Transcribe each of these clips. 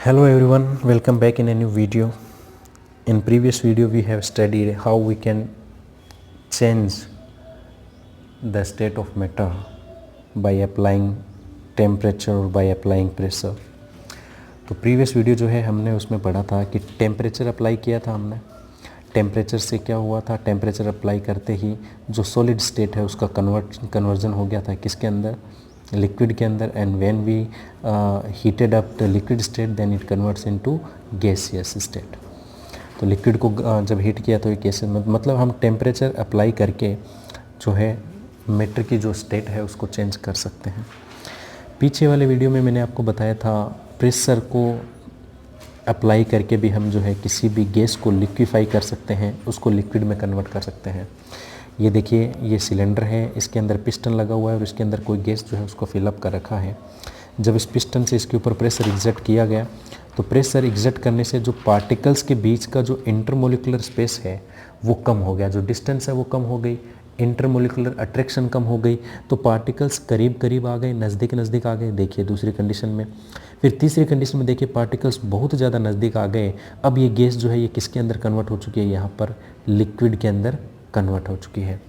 Hello everyone, welcome back in a new video. In previous video we have studied how we can change the state of matter by applying temperature or by applying pressure. तो previous video जो है हमने उसमें पढ़ा था कि temperature apply किया था हमने। टेम्परेचर से क्या हुआ था, टेम्परेचर अप्लाई करते ही जो सॉलिड स्टेट है उसका कन्वर्जन हो गया था किसके अंदर, लिक्विड के अंदर। And when we heated up the liquid state then it converts into gaseous state. तो लिक्विड को जब हीट किया तो ये गैसियस, मतलब हम टेम्परेचर अप्लाई करके जो है मैटर की जो स्टेट है उसको चेंज कर सकते हैं। पीछे वाले वीडियो में मैंने आपको बताया था प्रेशर को अप्लाई करके भी हम जो है किसी भी गैस को लिक्विफाई कर सकते हैं, उसको लिक्विड में कन्वर्ट कर सकते हैं। ये देखिए, ये सिलेंडर है, इसके अंदर पिस्टन लगा हुआ है और इसके अंदर कोई गैस जो है उसको फिलअप कर रखा है। जब इस पिस्टन से इसके ऊपर प्रेशर एग्जर्ट किया गया तो प्रेशर एग्जर्ट करने से जो पार्टिकल्स के बीच का जो इंटरमोलिकुलर स्पेस है वो कम हो गया, जो डिस्टेंस है वो कम हो गई, इंटरमोलिकुलर अट्रैक्शन कम हो गई, तो पार्टिकल्स करीब करीब आ गए, नज़दीक नज़दीक आ गए। देखिए दूसरी कंडीशन में, फिर तीसरी कंडीशन में देखिए पार्टिकल्स बहुत ज़्यादा नज़दीक आ गए। अब ये गैस जो है ये किसके अंदर कन्वर्ट हो चुकी है, यहाँ पर लिक्विड के अंदर कन्वर्ट हो चुकी है।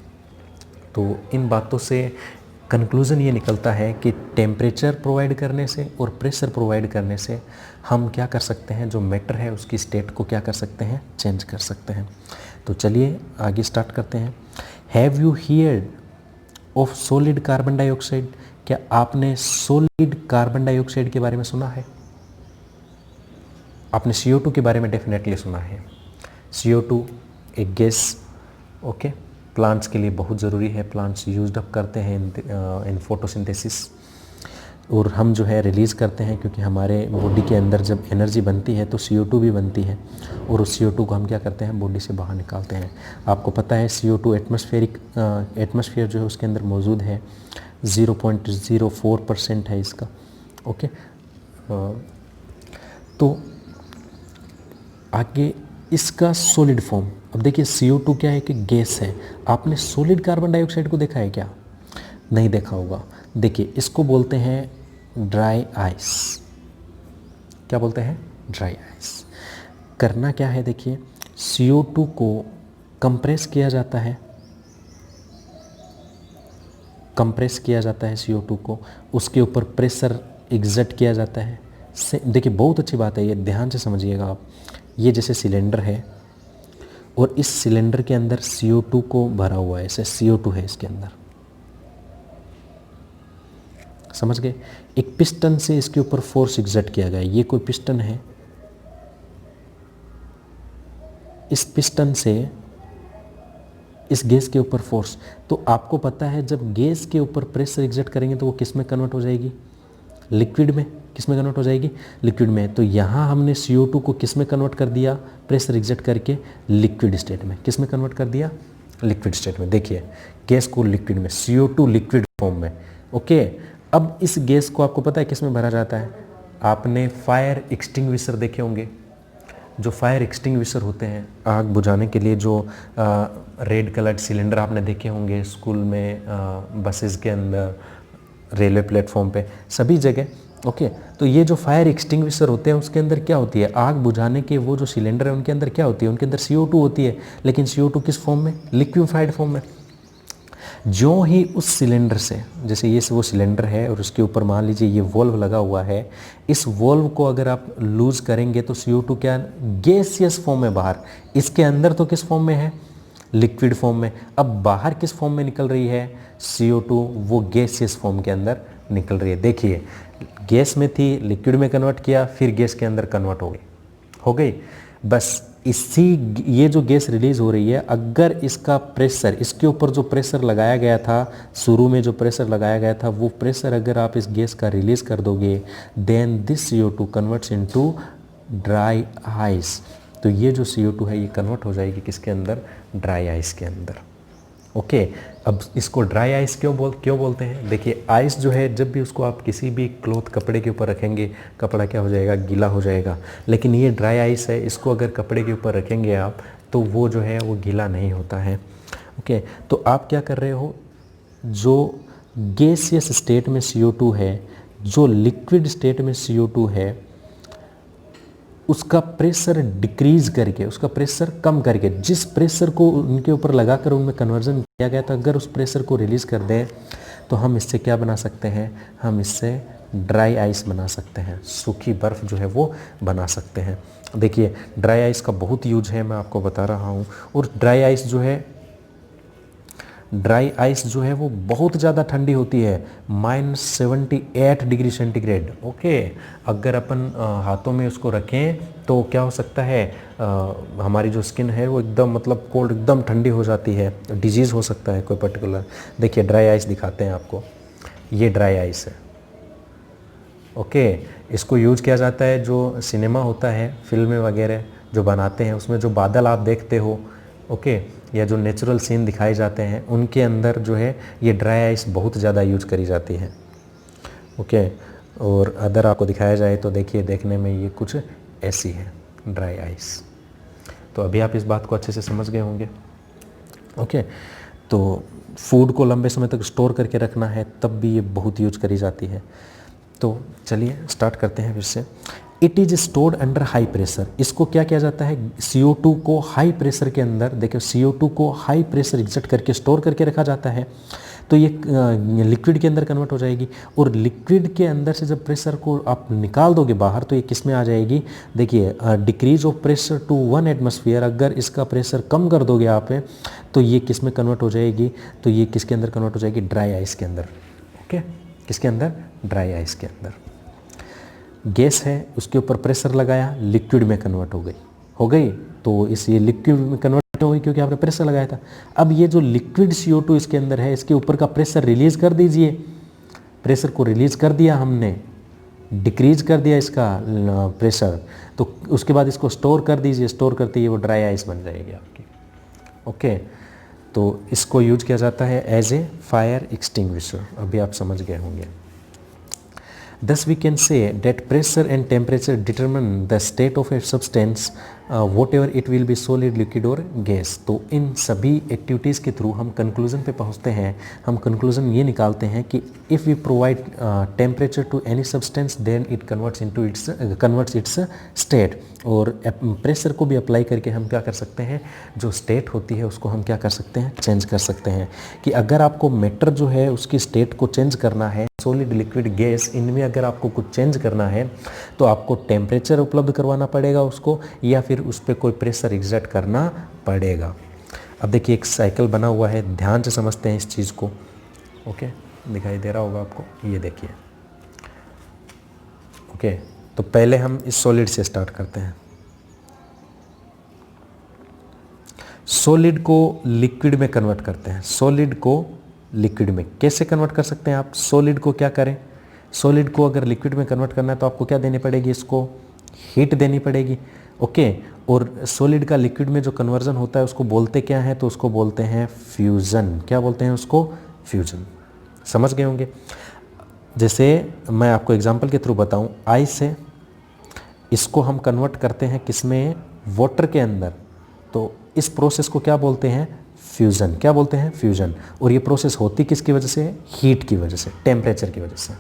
तो इन बातों से कंक्लूज़न ये निकलता है कि टेम्परेचर प्रोवाइड करने से और प्रेशर प्रोवाइड करने से हम क्या कर सकते हैं, जो मैटर है उसकी स्टेट को क्या कर सकते हैं, चेंज कर सकते हैं। तो चलिए आगे स्टार्ट करते हैं। Have you heard of solid carbon dioxide? क्या आपने सॉलिड कार्बन डाइऑक्साइड के बारे में सुना है? आपने CO2 के बारे में डेफिनेटली सुना है। CO2 एक गैस, ओके, प्लांट्स के लिए बहुत ज़रूरी है, प्लांट्स यूज्ड अप करते हैं इन फोटोसिंथेसिस, और हम जो है रिलीज़ करते हैं क्योंकि हमारे बॉडी के अंदर जब एनर्जी बनती है तो CO2 भी बनती है और उस CO2 को हम क्या करते हैं, बॉडी से बाहर निकालते हैं। आपको पता है CO2 एटमॉस्फेयर जो है उसके अंदर मौजूद है, 0.04% है इसका, ओके। तो आगे इसका सॉलिड फॉर्म, अब देखिए CO2 क्या है कि गैस है। आपने सॉलिड कार्बन डाइऑक्साइड को देखा है क्या? नहीं देखा होगा। देखिए इसको बोलते हैं ड्राई आइस। क्या बोलते हैं? Dry ice. करना क्या है, देखिए CO2 को कंप्रेस किया जाता है, CO2 को, उसके ऊपर प्रेशर एग्जर्ट किया जाता है। देखिए बहुत अच्छी बात है, ये ध्यान से समझिएगा आप। ये जैसे सिलेंडर है और इस सिलेंडर के अंदर CO2 को भरा हुआ है, ऐसे CO2 है इसके अंदर, समझ गए। एक पिस्टन से इसके ऊपर फोर्स एग्जर्ट किया गया, ये कोई पिस्टन है, इस पिस्टन से इस गैस के ऊपर फोर्स, तो आपको पता है जब गैस के ऊपर प्रेशर एग्जर्ट करेंगे तो वो किस में कन्वर्ट हो जाएगी, लिक्विड में। किस में कन्वर्ट हो जाएगी, लिक्विड में। तो यहाँ हमने CO2 को किस में कन्वर्ट कर दिया, प्रेशर एग्जर्ट करके लिक्विड स्टेट में। किस में कन्वर्ट कर दिया, लिक्विड स्टेट में। देखिए गैस को लिक्विड में, CO2 लिक्विड फॉर्म में, ओके। अब इस गैस को आपको पता है किस में भरा जाता है, आपने फायर एक्सटिंग्विशर देखे होंगे। जो फायर एक्सटिंग्विशर होते हैं आग बुझाने के लिए, जो रेड कलर्ड सिलेंडर आपने देखे होंगे स्कूल में, बसेस के अंदर, रेलवे प्लेटफॉर्म पे, सभी जगह, ओके। तो ये जो फायर एक्सटिंग्विशर होते हैं उसके अंदर क्या होती है, आग बुझाने के वो जो सिलेंडर है उनके अंदर क्या होती है, उनके अंदर CO2 होती है, लेकिन CO2 किस फॉर्म में, लिक्विफाइड फॉर्म में। जो ही उस सिलेंडर से, जैसे ये वो सिलेंडर है और उसके ऊपर मान लीजिए ये वॉल्व लगा हुआ है, इस वॉल्व को अगर आप लूज करेंगे तो CO2 क्या, गैसियस फॉर्म में बाहर, इसके अंदर तो किस फॉर्म में है, लिक्विड फॉर्म में। अब बाहर किस फॉर्म में निकल रही है, CO2 वो गैसियस फॉर्म के अंदर निकल रही है। देखिए गैस में थी, लिक्विड में कन्वर्ट किया, फिर गैस के अंदर कन्वर्ट हो गई। बस इसी, ये जो गैस रिलीज हो रही है, अगर इसका प्रेशर, इसके ऊपर जो प्रेशर लगाया गया था, शुरू में जो प्रेशर लगाया गया था, वो प्रेशर अगर आप इस गैस का रिलीज कर दोगे, then this CO2 converts into dry ice. तो ये जो CO2 है ये कन्वर्ट हो जाएगी किसके अंदर, ड्राई आइस के अंदर, ओके। अब इसको ड्राई आइस क्यों बोलते हैं, देखिए आइस जो है जब भी उसको आप किसी भी क्लॉथ, कपड़े के ऊपर रखेंगे, कपड़ा क्या हो जाएगा, गीला हो जाएगा। लेकिन ये ड्राई आइस है, इसको अगर कपड़े के ऊपर रखेंगे आप तो वो जो है वो गीला नहीं होता है, ओके। तो आप क्या कर रहे हो, जो गैसियस स्टेट में CO2 है, जो लिक्विड स्टेट में CO2 है, उसका प्रेशर डिक्रीज करके, उसका प्रेशर कम करके, जिस प्रेशर को उनके ऊपर लगाकर उनमें कन्वर्जन किया गया था, अगर उस प्रेशर को रिलीज़ कर दें तो हम इससे क्या बना सकते हैं, हम इससे ड्राई आइस बना सकते हैं, सूखी बर्फ़ जो है वो बना सकते हैं। देखिए ड्राई आइस का बहुत यूज है, मैं आपको बता रहा हूँ। और ड्राई आइस जो है वो बहुत ज़्यादा ठंडी होती है, -78 डिग्री सेंटीग्रेड। ओके, अगर अपन हाथों में उसको रखें तो क्या हो सकता है, हमारी जो स्किन है वो एकदम मतलब कोल्ड, एकदम ठंडी हो जाती है, डिजीज़ हो सकता है कोई पर्टिकुलर। देखिए ड्राई आइस दिखाते हैं आपको, ये ड्राई आइस है। ओके, इसको यूज किया जाता है, जो सिनेमा होता है, फिल्में वगैरह जो बनाते हैं, उसमें जो बादल आप देखते हो, ओके, या जो नेचुरल सीन दिखाए जाते हैं, उनके अंदर जो है ये ड्राई आइस बहुत ज़्यादा यूज करी जाती है। ओके, और अदर आपको दिखाया जाए तो देखिए, देखने में ये कुछ ऐसी है ड्राई आइस। तो अभी आप इस बात को अच्छे से समझ गए होंगे। ओके, तो फूड को लंबे समय तक स्टोर करके रखना है तब भी ये बहुत यूज करी जाती है। तो चलिए स्टार्ट करते हैं फिर से। It is stored under high pressure. इसको क्या किया जाता है, CO2 को हाई प्रेशर के अंदर, देखिए CO2 को हाई प्रेशर एग्जर्ट करके स्टोर करके रखा जाता है, तो ये लिक्विड के अंदर कन्वर्ट हो जाएगी। और लिक्विड के अंदर से जब प्रेशर को आप निकाल दोगे बाहर तो ये किस में आ जाएगी, देखिए decrease of pressure to 1 atmosphere, अगर इसका प्रेशर कम कर दोगे आप तो ये किस में कन्वर्ट हो जाएगी, तो ये किसके अंदर कन्वर्ट हो जाएगी, ड्राई आइस के अंदर। ओके, किसके अंदर, ड्राई आइस के अंदर। गैस है, उसके ऊपर प्रेशर लगाया, लिक्विड में कन्वर्ट हो गई, तो इस ये लिक्विड में कन्वर्ट हो गई क्योंकि आपने प्रेशर लगाया था। अब ये जो लिक्विड CO2 इसके अंदर है, इसके ऊपर का प्रेशर रिलीज कर दीजिए, प्रेशर को रिलीज कर दिया हमने, डिक्रीज कर दिया इसका प्रेशर, तो उसके बाद इसको स्टोर कर दीजिए, स्टोर करते ही वो ड्राई आइस बन जाएगी आपकी। ओके, तो इसको यूज किया जाता है एज ए फायर एक्सटिंग्विशर, अभी आप समझ गए होंगे। Thus we can say that pressure and temperature determine the state of a substance, whatever it will be solid, liquid or gas। तो इन सभी एक्टिविटीज़ के थ्रू हम कंक्लूजन पे पहुंचते हैं। हम कंक्लूजन ये निकालते हैं कि if we provide temperature to any substance then it converts its state। और प्रेशर को भी अप्लाई करके हम क्या कर सकते हैं, जो स्टेट होती है उसको हम क्या कर सकते हैं, चेंज कर सकते हैं। कि अगर आपको मैटर जो है उसकी स्टेट को चेंज करना है, सॉलिड, लिक्विड, गैस, इनमें अगर आपको कुछ चेंज करना है तो आपको टेम्परेचर उपलब्ध करवाना पड़ेगा उसको, या फिर उस पर कोई प्रेशर एग्जर्ट करना पड़ेगा। अब देखिए एक साइकिल बना हुआ है, ध्यान से समझते हैं इस चीज़ को। ओके, दिखाई दे रहा होगा आपको, ये देखिए। ओके, तो पहले हम इस सॉलिड से स्टार्ट करते हैं। सॉलिड को लिक्विड में कन्वर्ट करते हैं। सॉलिड को लिक्विड में कैसे कन्वर्ट कर सकते हैं आप, सॉलिड को क्या करें, सॉलिड को अगर लिक्विड में कन्वर्ट करना है तो आपको क्या देनी पड़ेगी, इसको हीट देनी पड़ेगी। ओके, और सॉलिड का लिक्विड में जो कन्वर्जन होता है उसको बोलते क्या है, तो उसको बोलते हैं फ्यूज़न। क्या बोलते हैं उसको, फ्यूज़न। समझ गए होंगे। जैसे मैं आपको एग्जांपल के थ्रू बताऊं, आइस है, इसको हम कन्वर्ट करते हैं किसमें, वाटर के अंदर, तो इस प्रोसेस को क्या बोलते हैं, फ्यूज़न। क्या बोलते हैं, फ्यूज़न। और ये प्रोसेस होती किसकी वजह से, हीट की वजह से, टेम्परेचर की वजह से।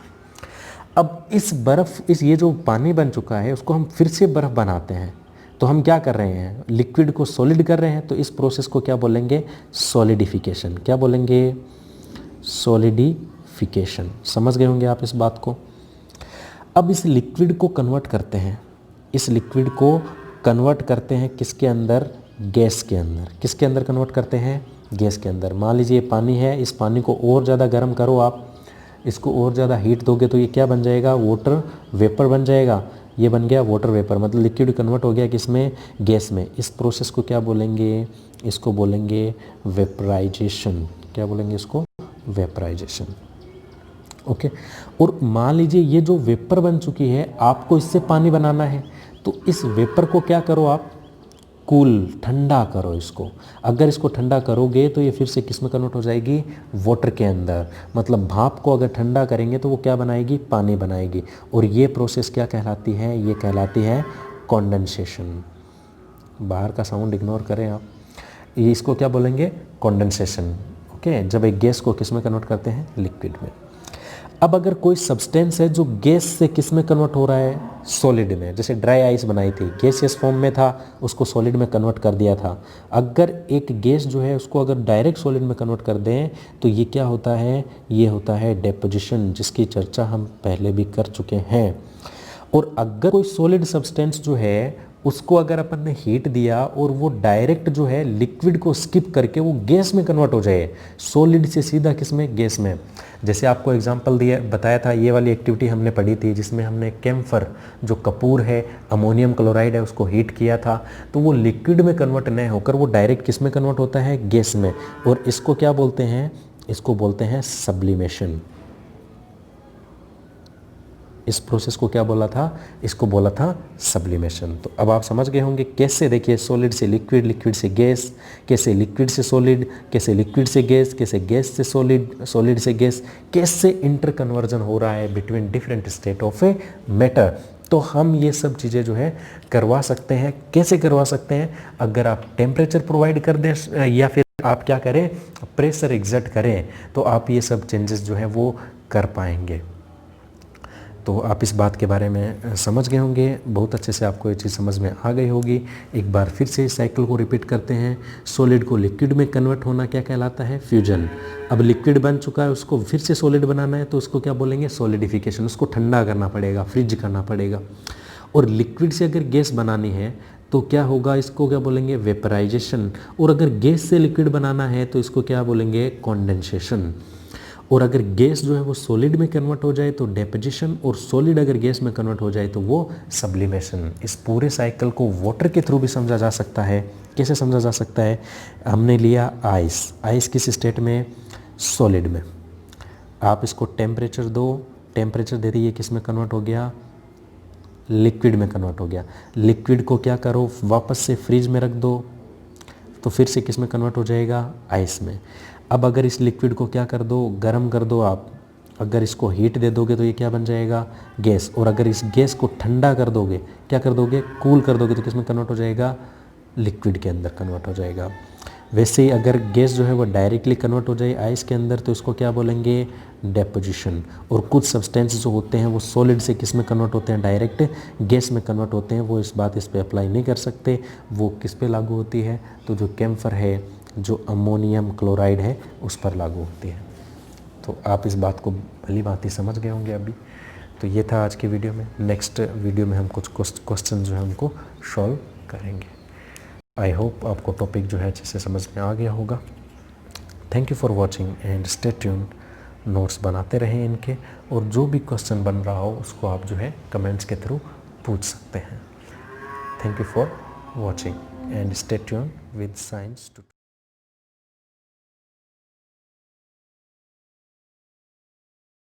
अब इस बर्फ़, ये जो पानी बन चुका है उसको हम फिर से बर्फ़ बनाते हैं, तो हम क्या कर रहे हैं, लिक्विड को सॉलिड कर रहे हैं, तो इस प्रोसेस को क्या बोलेंगे, सॉलिडिफिकेशन। क्या बोलेंगे, सॉलिडिफिकेशन। समझ गए होंगे आप इस बात को। अब इस लिक्विड को कन्वर्ट करते हैं, इस लिक्विड को कन्वर्ट करते हैं किसके अंदर, गैस के अंदर। किसके अंदर कन्वर्ट करते हैं, गैस के अंदर। मान लीजिए पानी है, इस पानी को और ज़्यादा गर्म करो आप, इसको और ज़्यादा हीट दोगे तो ये क्या बन जाएगा, वाटर वेपर बन जाएगा। ये बन गया वाटर वेपर, मतलब लिक्विड कन्वर्ट हो गया किसमें, गैस में। इस प्रोसेस को क्या बोलेंगे, इसको बोलेंगे वेपराइजेशन। क्या बोलेंगे इसको, वेपराइजेशन। ओके, और मान लीजिए ये जो वेपर बन चुकी है, आपको इससे पानी बनाना है, तो इस वेपर को क्या करो आप, कूल, ठंडा करो इसको। अगर इसको ठंडा करोगे तो ये फिर से किस में कन्वर्ट हो जाएगी, वाटर के अंदर। मतलब भाप को अगर ठंडा करेंगे तो वो क्या बनाएगी, पानी बनाएगी। और ये प्रोसेस क्या कहलाती है, ये कहलाती है कॉन्डेंसेशन। बाहर का साउंड इग्नोर करें आप, ये इसको क्या बोलेंगे, कॉन्डेंसेशन। ओके, जब एक गैस को किस में कन्वर्ट करते हैं, लिक्विड में। अब अगर कोई सब्सटेंस है जो गैस से किस में कन्वर्ट हो रहा है, सॉलिड में, जैसे ड्राई आइस बनाई थी, गैसियस फॉर्म में था, उसको सॉलिड में कन्वर्ट कर दिया था। अगर एक गैस जो है उसको अगर डायरेक्ट सॉलिड में कन्वर्ट कर दें तो ये क्या होता है, ये होता है डेपोजिशन, जिसकी चर्चा हम पहले भी कर चुके हैं। और अगर कोई सॉलिड सब्सटेंस जो है उसको अगर अपन ने हीट दिया और वो डायरेक्ट जो है लिक्विड को स्किप करके वो गैस में कन्वर्ट हो जाए, सॉलिड से सीधा किस में, गैस में। जैसे आपको एग्जांपल दिया बताया था, ये वाली एक्टिविटी हमने पढ़ी थी जिसमें हमने कैम्फर जो कपूर है, अमोनियम क्लोराइड है, उसको हीट किया था, तो वो लिक्विड में कन्वर्ट नहीं होकर वो डायरेक्ट किस में कन्वर्ट होता है, गैस में। और इसको क्या बोलते हैं, इसको बोलते हैं सब्लिमेशन। इस प्रोसेस को क्या बोला था, इसको बोला था सब्लिमेशन। तो अब आप समझ गए होंगे कैसे, देखिए सॉलिड से लिक्विड, लिक्विड से गैस, कैसे लिक्विड से सॉलिड, कैसे लिक्विड से गैस, कैसे गैस से सॉलिड, सॉलिड से गैस, कैसे इंटर कन्वर्जन हो रहा है between different state of a matter. तो हम ये सब चीज़ें जो है करवा सकते हैं। कैसे करवा सकते हैं, अगर आप टेम्परेचर प्रोवाइड कर दें या फिर आप क्या करें, प्रेशर एग्जर्ट करें, तो आप ये सब चेंजेस जो है वो कर पाएंगे। तो आप इस बात के बारे में समझ गए होंगे, बहुत अच्छे से आपको ये चीज़ समझ में आ गई होगी। एक बार फिर से इस साइकिल को रिपीट करते हैं। सॉलिड को लिक्विड में कन्वर्ट होना क्या कहलाता है, फ्यूजन। अब लिक्विड बन चुका है, उसको फिर से सॉलिड बनाना है, तो उसको क्या बोलेंगे, सॉलिडिफिकेशन। उसको ठंडा करना पड़ेगा, फ्रिज करना पड़ेगा। और लिक्विड से अगर गैस बनानी है तो क्या होगा, इसको क्या बोलेंगे, वेपराइजेशन। और अगर गैस से लिक्विड बनाना है तो इसको क्या बोलेंगे, कॉन्डेंसेशन। और अगर गैस जो है वो सॉलिड में कन्वर्ट हो जाए तो डेपोजिशन, और सॉलिड अगर गैस में कन्वर्ट हो जाए तो वो सब्लिमेशन। इस पूरे साइकिल को वाटर के थ्रू भी समझा जा सकता है। कैसे समझा जा सकता है, हमने लिया आइस, आइस किस स्टेट में, सॉलिड में। आप इसको टेम्परेचर दो, टेम्परेचर दे दिए, किस में कन्वर्ट हो गया, लिक्विड में कन्वर्ट हो गया। लिक्विड को क्या करो, वापस से फ्रिज में रख दो, तो फिर से किस में कन्वर्ट हो जाएगा, आइस में। अब अगर इस लिक्विड को क्या कर दो, गर्म कर दो आप, अगर इसको हीट दे दोगे तो ये क्या बन जाएगा, गैस। और अगर इस गैस को ठंडा कर दोगे, क्या कर दोगे, कूल कर दोगे, तो किस में कन्वर्ट हो जाएगा, लिक्विड के अंदर कन्वर्ट हो जाएगा। वैसे ही अगर गैस जो है वो डायरेक्टली कन्वर्ट हो जाए आइस के अंदर तो इसको क्या बोलेंगे, डेपोजिशन। और कुछ सब्सटेंस जो होते हैं वो सॉलिड से किस में कन्वर्ट होते हैं, डायरेक्ट गैस में कन्वर्ट होते हैं। वो इस पे अप्लाई नहीं कर सकते, वो किस पे लागू होती है, तो जो कैम्फर है, जो अमोनियम क्लोराइड है, उस पर लागू होती है। तो आप इस बात को भली भांति समझ गए होंगे अभी। तो ये था आज की वीडियो में। नेक्स्ट वीडियो में हम कुछ क्वेश्चन जो है हमको सॉल्व करेंगे। आई होप आपको टॉपिक जो है अच्छे से समझ में आ गया होगा। Thank you for watching and stay tune. Notes बनाते रहें इनके, और जो भी क्वेश्चन बन रहा हो उसको आप जो है कमेंट्स के थ्रू पूछ सकते हैं। Thank you for watching and stay tune with science to